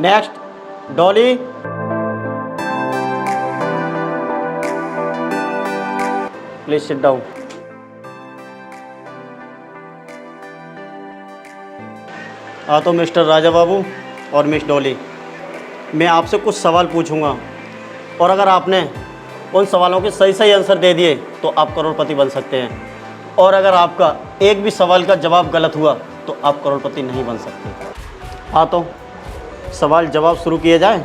Next Dolly. Please sit down. हाँ तो mister Raja बाबू और मिस डॉली, मैं आपसे कुछ सवाल पूछूंगा और अगर आपने उन सवालों के सही सही आंसर दे दिए तो आप करोड़पति बन सकते हैं, और अगर आपका एक भी सवाल का जवाब गलत हुआ तो आप करोड़पति नहीं बन सकते। हाँ तो सवाल जवाब शुरू किए जाए।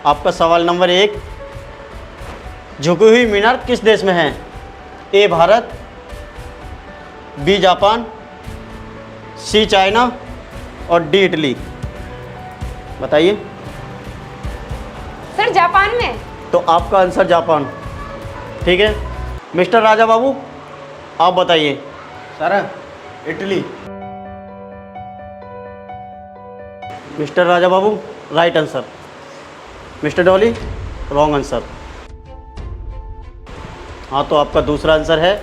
आपका सवाल नंबर 1, झुकी हुई मीनार किस देश में है? ए भारत, बी जापान, सी चाइना और डी इटली। बताइए। सर जापान में। तो आपका आंसर जापान। ठीक है मिस्टर राजा बाबू, आप बताइए। Sir Italy. Mister Raja Babu right answer. Mister Dolly wrong answer. हाँ तो आपका दूसरा आंसर है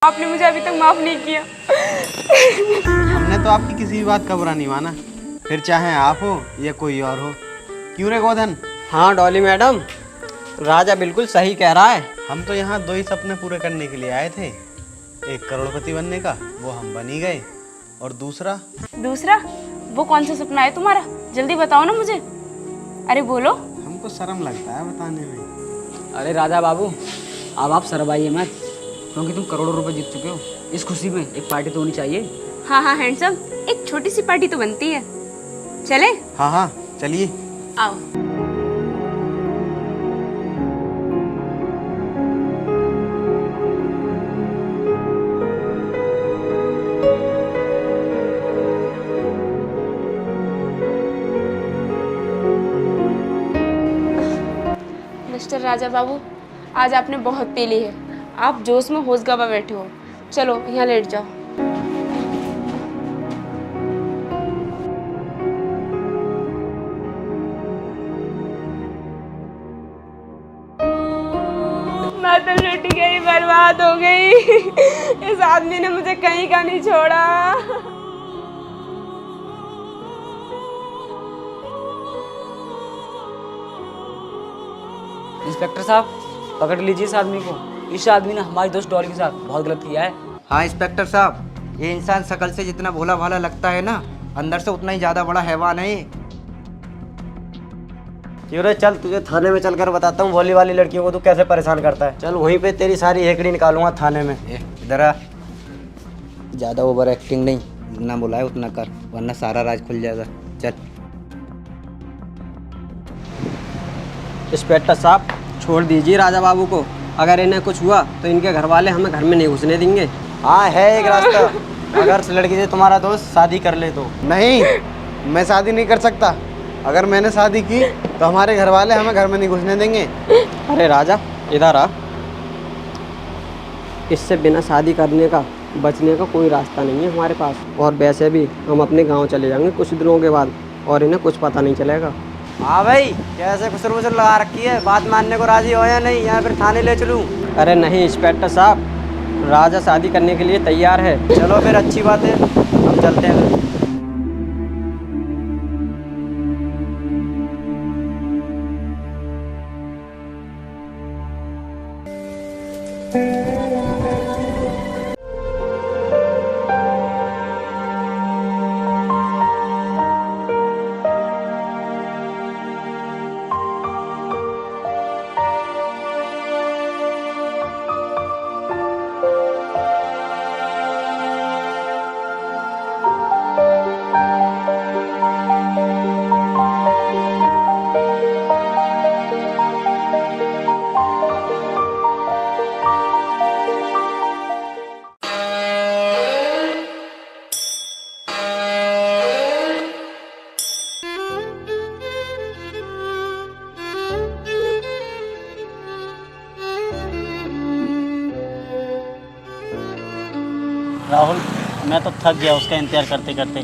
आपने मुझे अभी तक माफ नहीं किया। हमने तो आपकी किसी भी बात का बुरा नहीं माना, फिर चाहे आप हो या कोई और हो। क्यों रे गोधन? हाँ डॉली मैडम, राजा बिल्कुल सही कह रहा है। हम तो यहाँ 2 ही सपने पूरे करने के लिए आए थे, एक करोड़पति बनने का, वो हम बन ही गए, और दूसरा वो कौन सा सपना है तुम्हारा? जल्दी बताओ ना मुझे। अरे बोलो। हमको शर्म लगता है बताने में। अरे राजा बाबू, अब आप शर्माइए मत, क्योंकि तुम करोड़ों रुपए जीत चुके हो। इस खुशी में एक पार्टी तो होनी चाहिए। हाँ हाँ हैंडसम, एक छोटी सी पार्टी तो बनती है। चले? हाँ हाँ चलिए। आओ। मिस्टर राजा बाबू, आज आपने बहुत पी ली है, आप जोश में होश गवा बैठे हो। चलो यहाँ लेट जाओ। बर्बाद हो गई। इस आदमी ने मुझे कहीं का नहीं छोड़ा। इंस्पेक्टर साहब, पकड़ लीजिए इस आदमी को। इस आदमी ने हमारी दोस्त डॉली के साथ बहुत गलत किया है। हाँ इंस्पेक्टर साहब, ये इंसान शकल से जितना भोला भाला लगता है ना, अंदर से उतना ही ज़्यादा बड़ा हैवान है ये। क्यों रे, चल तुझे थाने में चलकर बताता हूँ भोली वाली लड़कियों को तू कैसे परेशान करता है। चल वहीं पे तेरी सारी हेकड़ी निकालूंगा थाने में। इधर आ, ज़्यादा ओवर एक्टिंग नहीं, जितना बोला है उतना कर, वरना सारा राज खुल जाएगा। चल। इंस्पेक्टर साहब, छोड़ दीजिए राजा बाबू को। अगर इन्हें कुछ हुआ तो इनके घर वाले हमें घर में नहीं घुसने देंगे। हाँ है एक रास्ता, अगर इस लड़की से तुम्हारा दोस्त शादी कर ले तो। नहीं, मैं शादी नहीं कर सकता। अगर मैंने शादी की तो हमारे घर वाले हमें घर में नहीं घुसने देंगे। अरे राजा, इधर आ। इससे बिना शादी करने का बचने का कोई रास्ता नहीं है हमारे पास। और वैसे भी हम अपने गांव चले जाएंगे कुछ दिनों के बाद, और इन्हें कुछ पता नहीं चलेगा। हाँ भाई, कैसे खुसर मुसर लगा रखी है, बात मानने को राजी हो या नहीं, या फिर थाने ले चलूँ? अरे नहीं इंस्पेक्टर साहब, राजा शादी करने के लिए तैयार है। चलो फिर अच्छी बात है, हम चलते हैं फिर। राहुल, मैं तो थक गया उसका इंतजार करते करते।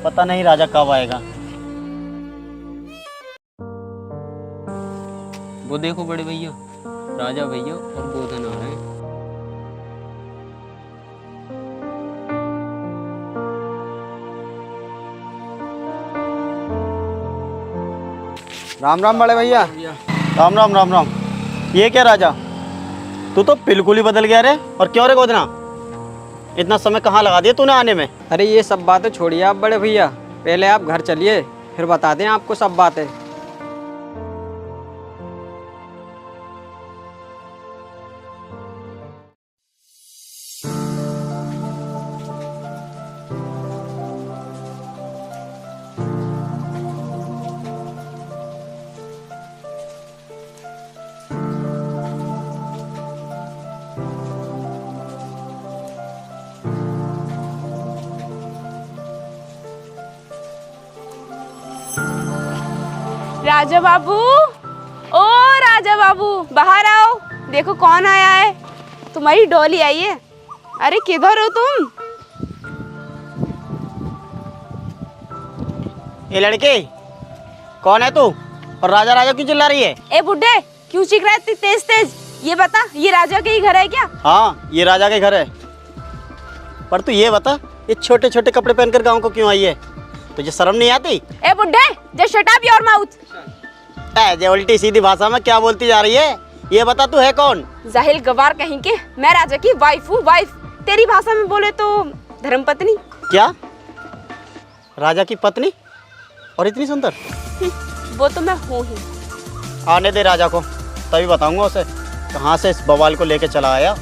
पता नहीं राजा कब आएगा। वो देखो बड़े भैया, राजा भैया और गोधन आ रहे हैं। राम राम बड़े भैया। राम राम राम राम। ये क्या राजा, तू तो बिल्कुल ही बदल गया रे। और क्यों रे गोदना, इतना समय कहाँ लगा दिया तूने आने में? अरे ये सब बातें छोड़िए आप बड़े भैया, पहले आप घर चलिए, फिर बताते हैं आपको सब बातें। राजा बाबू, ओ राजा बाबू, बाहर आओ। देखो कौन आया है। तुम्हारी डॉली आई है। अरे किधर हो तुम? ये लड़के कौन है तू, और राजा राजा क्यों चिल्ला रही है? ए बुड्ढे, क्यों चीख रहा है इतनी तेज तेज? ये बता, ये राजा के ही घर है क्या? हाँ, ये राजा के घर है। पर तू ये बता, ये छोटे छोटे कपड़े पहनकर गांव को क्यों आई है? तुझे शर्म नहीं आती? ए बुड्ढे, just shut up your mouth. जे उल्टी सीधी भाषा में क्या बोलती जा रही है? ये बता तू है कौन? जाहिल गवार कहीं के, मैं राजा की वाइफ हूँ, वाइफ। तेरी भाषा में बोले तो धर्मपत्नी। क्या, राजा की पत्नी? और इतनी सुंदर? वो तो मैं हूँ ही। आने दे राजा को, तभी बताऊंगा उसे कहाँ से इस बवाल को लेके चला आया।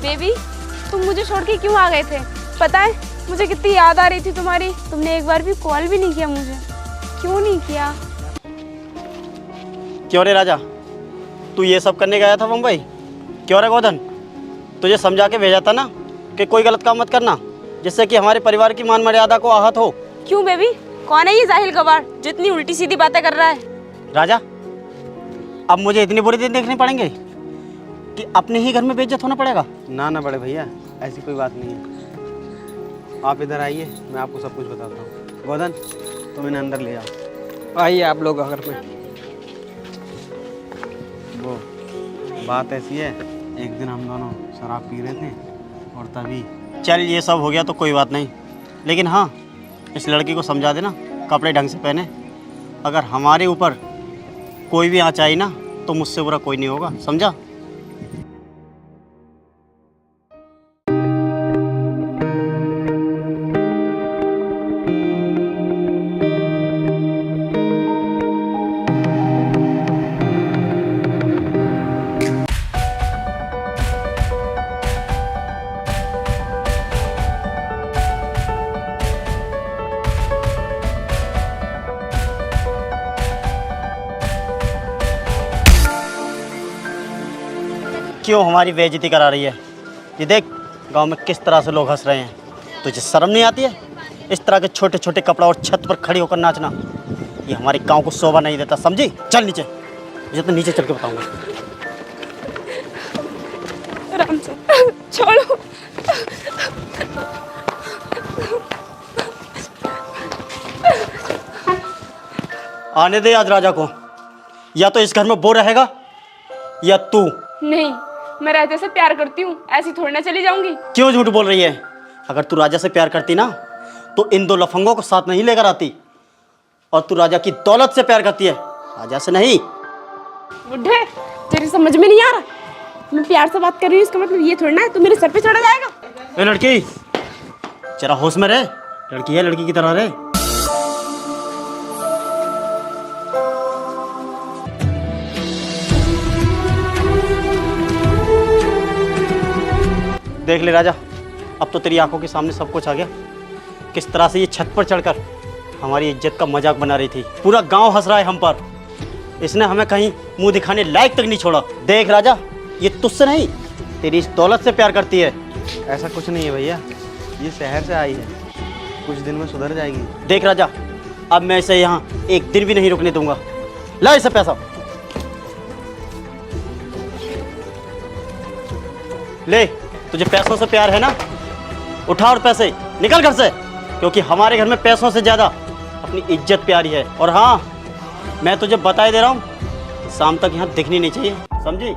बेबी, तुम मुझे छोड़ के क्यों आ गए थे? पता है मुझे कितनी याद आ रही थी तुम्हारी। तुमने एक बार भी कॉल भी नहीं किया मुझे। क्यों नहीं किया? क्यों रे राजा, तू ये सब करने गया था मुंबई? क्यों रे गोधन, तुझे समझा के भेजा था ना कि कोई गलत काम मत करना, जिससे कि हमारे परिवार की मान मर्यादा को आहत हो। क्यों बेबी, कौन है ये जाहिल गवार जो इतनी उल्टी सीधी बातें कर रहा है? राजा, अब मुझे इतनी बुरी दिन देखने पड़ेंगे कि अपने ही घर में बेइज्जत होना पड़ेगा? ना ना बड़े भैया, ऐसी कोई बात नहीं है। आप इधर आइए, मैं आपको सब कुछ बताता हूँ। गोधन, तुम इन्हें अंदर ले आओ। आइए आप लोग घर में। वो बात ऐसी है, एक दिन हम दोनों शराब पी रहे थे और तभी चल ये सब हो गया तो कोई बात नहीं, लेकिन हाँ इस लड़की को समझा देना कपड़े ढंग से पहने। अगर हमारे ऊपर कोई भी आँच आई ना तो मुझसे बुरा कोई नहीं होगा, समझा? क्यों हमारी बेइज्जती करा रही है? ये देख गांव में किस तरह से लोग हंस रहे हैं। तुझे शर्म नहीं आती है इस तरह के छोटे छोटे कपड़ा और छत पर खड़ी होकर नाचना? ये हमारे गांव को शोभा नहीं देता, समझी? चल नीचे, मुझे तो नीचे चल के बताऊंगा। आराम से छोड़ो। आने दे आज राजा को, या तो इस घर में वो रहेगा या तू। नहीं, मैं राजा से प्यार करती हूँ, ऐसी थोड़ी ना चली जाऊंगी। क्यों झूठ बोल रही है? अगर तू राजा से प्यार करती ना तो इन दो लफंगों को साथ नहीं लेकर आती। और तू राजा की दौलत से प्यार करती है, राजा से नहीं। बुढ़े, तेरी समझ में नहीं आ रहा। मैं प्यार से बात कर रही हूँ, इसका मतलब ये थोड़ी ना है तू मेरे सर पे चढ़ा जाएगा। ए लड़की, जरा होश में रह। लड़की है, लड़की की तरह रहे। देख ले राजा, अब तो तेरी आंखों के सामने सब कुछ आ गया। किस तरह से ये छत पर चढ़कर हमारी इज्जत का मजाक बना रही थी। पूरा गांव हंस रहा है हम पर। इसने हमें कहीं मुंह दिखाने लायक तक नहीं छोड़ा। देख राजा, ये तुझसे नहीं तेरी इस दौलत से प्यार करती है। ऐसा कुछ नहीं है भैया, ये शहर से आई है, कुछ दिन में सुधर जाएगी। देख राजा, अब मैं इसे यहाँ एक दिन भी नहीं रुकने दूंगा। ला इसे पैसा। ले, तुझे पैसों से प्यार है ना? उठा और पैसे निकल घर से, क्योंकि हमारे घर में पैसों से ज़्यादा अपनी इज्जत प्यारी है। और हाँ, मैं तुझे बताए दे रहा हूँ, शाम तक यहाँ दिखनी नहीं चाहिए, समझी?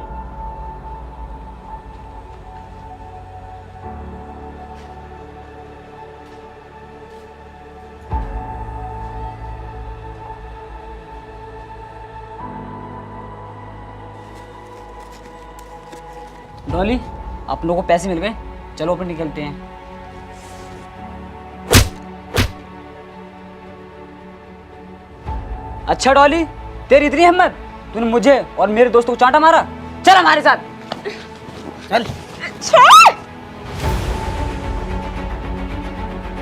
डॉली, आप लोगों को पैसे मिल गए, चलो अपन निकलते हैं। अच्छा डॉली, तेरी इतनी हिम्मत, तूने मुझे और मेरे दोस्तों को चांटा मारा। चल हमारे साथ, चल। छोड़!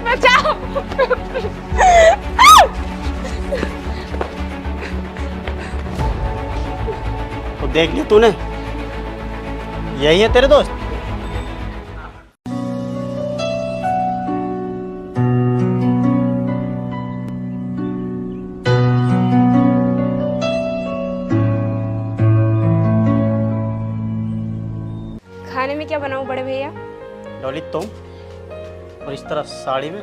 बचाओ! तो देख लिया तूने, यही है तेरे दोस्त। खाने में क्या बनाऊं बड़े भैया? डॉली, तुम और इस तरह साड़ी में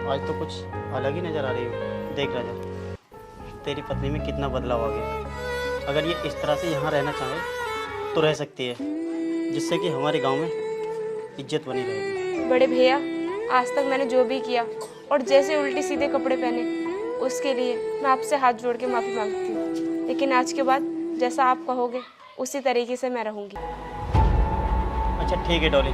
आज तो कुछ अलग ही नजर आ रही हो। देख राजा, तेरी पत्नी में कितना बदलाव आ गया। अगर ये इस तरह से यहाँ रहना चाहे तो रह सकती है, जिससे कि हमारे गांव में इज्जत बनी रहेगी। बड़े भैया, आज तक मैंने जो भी किया और जैसे उल्टे सीधे कपड़े पहने, उसके लिए मैं आपसे हाथ जोड़ के माफ़ी मांगती हूँ। लेकिन आज के बाद जैसा आप कहोगे उसी तरीके से मैं रहूँगी। अच्छा ठीक है डॉली,